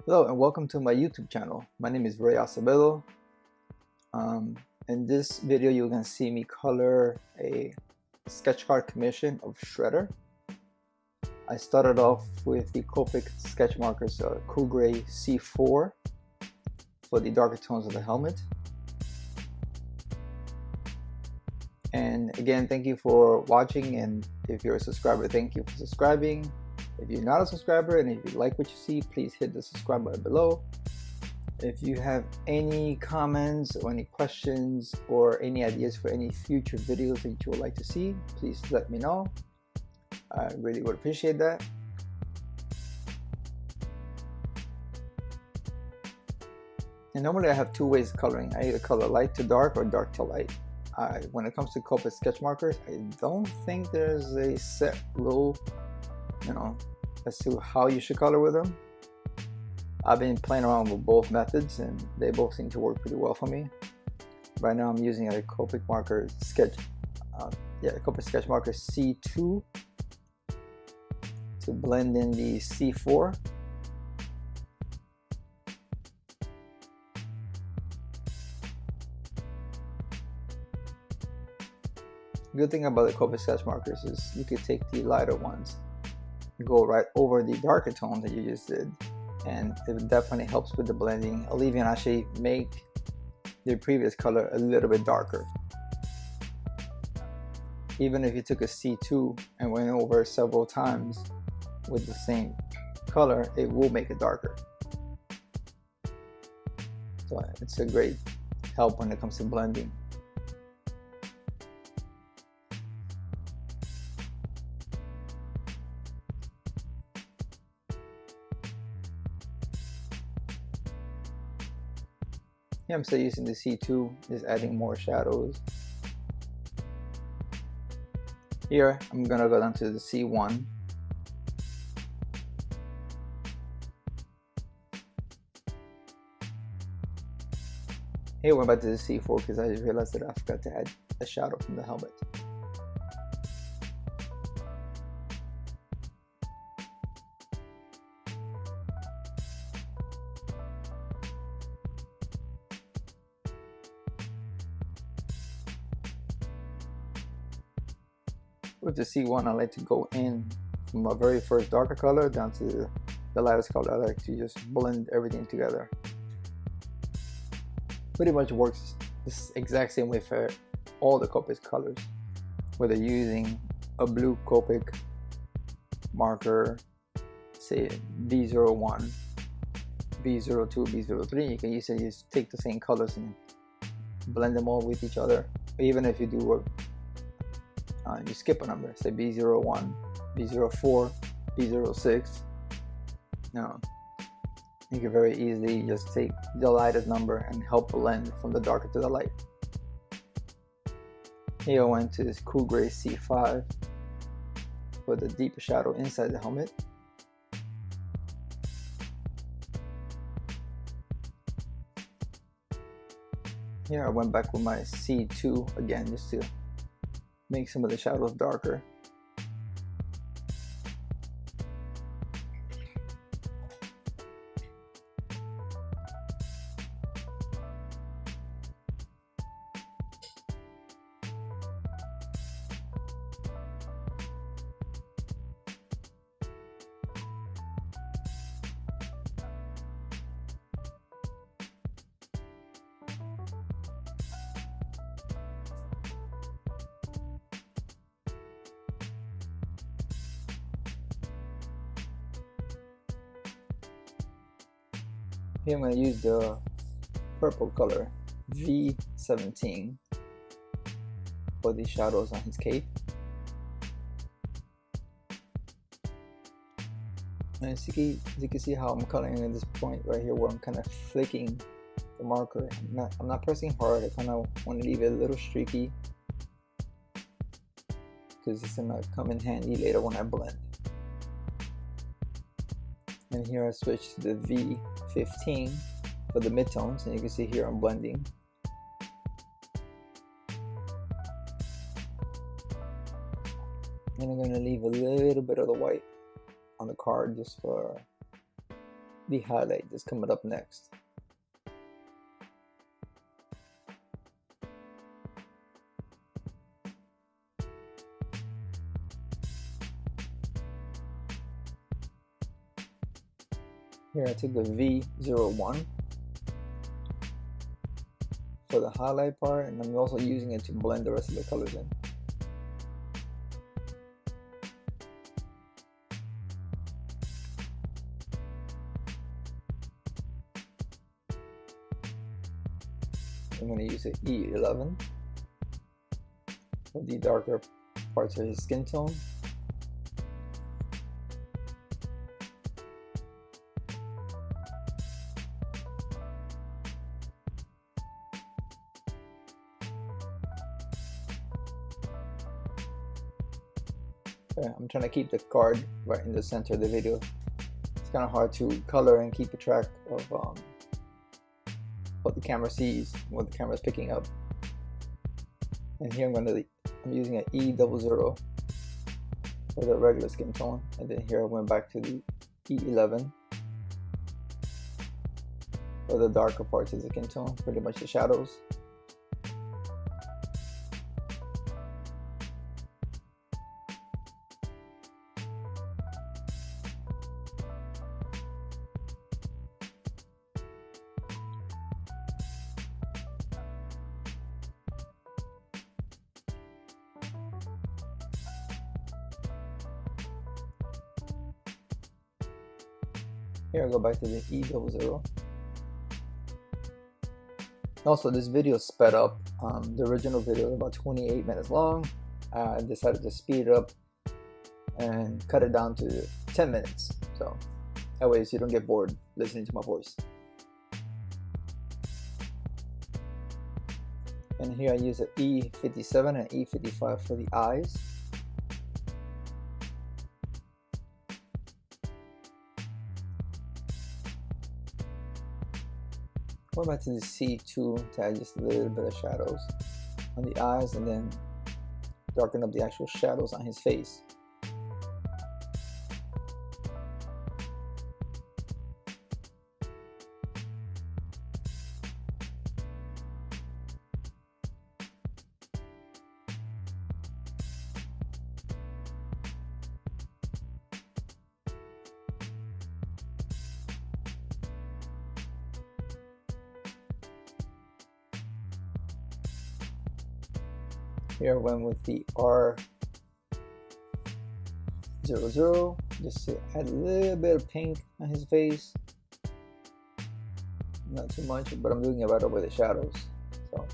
Hello and welcome to my YouTube channel. My name is Ray Acevedo. In this video you're going to see me color a sketch card commission of Shredder. I started off with the Copic sketch markers Cool Gray C4 for the darker tones of the helmet. And again, thank you for watching, and if you're a subscriber, thank you for subscribing. If you're not a subscriber and if you like what you see, please hit the subscribe button below. If you have any comments or any questions or any ideas for any future videos that you would like to see, please let me know. I really would appreciate that. And normally I have two ways of coloring. I either color light to dark or dark to light. When it comes to Copic sketch markers, I don't think there's a set rule, as to how you should color with them. I've been playing around with both methods and they both seem to work pretty well for me. Right now I'm using a Copic marker sketch, Copic sketch marker C2 to blend in the C4. Good thing about the Copic sketch markers is you could take the lighter ones, go right over the darker tone that you just did, and it definitely helps with the blending. I'll even actually make the previous color a little bit darker. Even if you took a C2 and went over several times with the same color, it will make it darker. So it's a great help when it comes to blending. Yeah, I'm still using the C2, just adding more shadows. Here, I'm gonna go down to the C1. Here, we're back to the C4 because I just realized that I forgot to add a shadow from the helmet. With the C1, I like to go in from my very first darker color down to the lightest color. I like to just blend everything together. Pretty much works this exact same way for all the Copic colors, whether you're using a blue Copic marker, say B01, B02, B03, you can easily just take the same colors and blend them all with each other. Even if you do you skip a number, say B01, B04, B06. Now, you can very easily just take the lightest number and help blend from the darker to the light. Here I went to this Cool Gray C5 for the deeper shadow inside the helmet. Here I went back with my C2 again just to make some of the shadows darker. Here I'm going to use the purple color V17 for the shadows on his cape. And as you can see how I'm coloring at this point right here, where I'm kind of flicking the marker. I'm not pressing hard. I kind of want to leave it a little streaky because it's going to come in handy later when I blend. And here I switch to the V15 for the midtones, and you can see here I'm blending. And I'm going to leave a little bit of the white on the card just for the highlight that's coming up next. Here I took the V01 for the highlight part, and I'm also using it to blend the rest of the colors in. I'm going to use an E11 for the darker parts of his skin tone. Okay, I'm trying to keep the card right in the center of the video. It's kind of hard to color and keep a track of what the camera sees, what the camera is picking up. And here I'm using an E00 for the regular skin tone, and then here I went back to the E11 for the darker parts of the skin tone, pretty much the shadows. Here I go back to the E00. Also, this video is sped up. The original video was about 28 minutes long. I decided to speed it up and cut it down to 10 minutes. So that way you don't get bored listening to my voice. And here I use an E57 and E55 for the eyes. Going back to the C2 to add just a little bit of shadows on the eyes, and then darken up the actual shadows on his face. Here I went with the R00 just to add a little bit of pink on his face. Not too much, but I'm doing it right over the shadows. So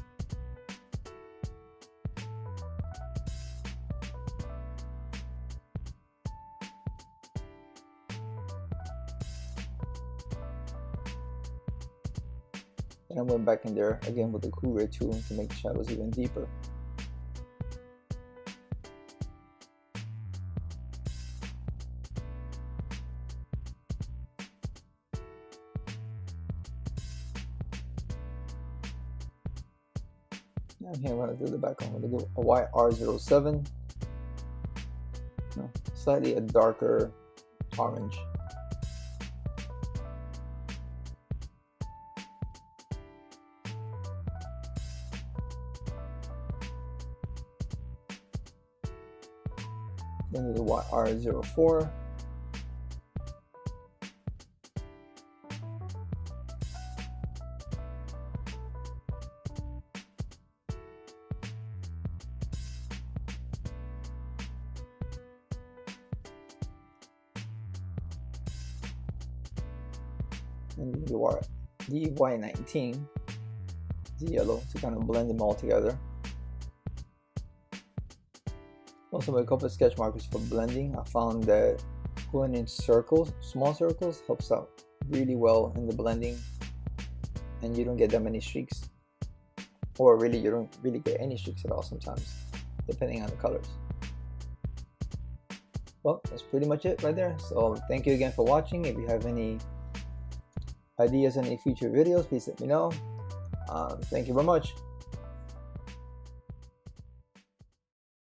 then I went back in there again with the Cool tool to make the shadows even deeper. And here I'm going to do the background. I'm going to do a YR07, slightly a darker orange. Then the YR04. And the Y19, the yellow, to kind of blend them all together. Also, with a couple of sketch markers for blending, I found that going in circles, small circles, helps out really well in the blending, and you don't get that many streaks, or really you don't really get any streaks at all sometimes, depending on the colors. Well, that's pretty much it right there. So thank you again for watching. If you have any ideas on any future videos, please let me know. Thank you very much.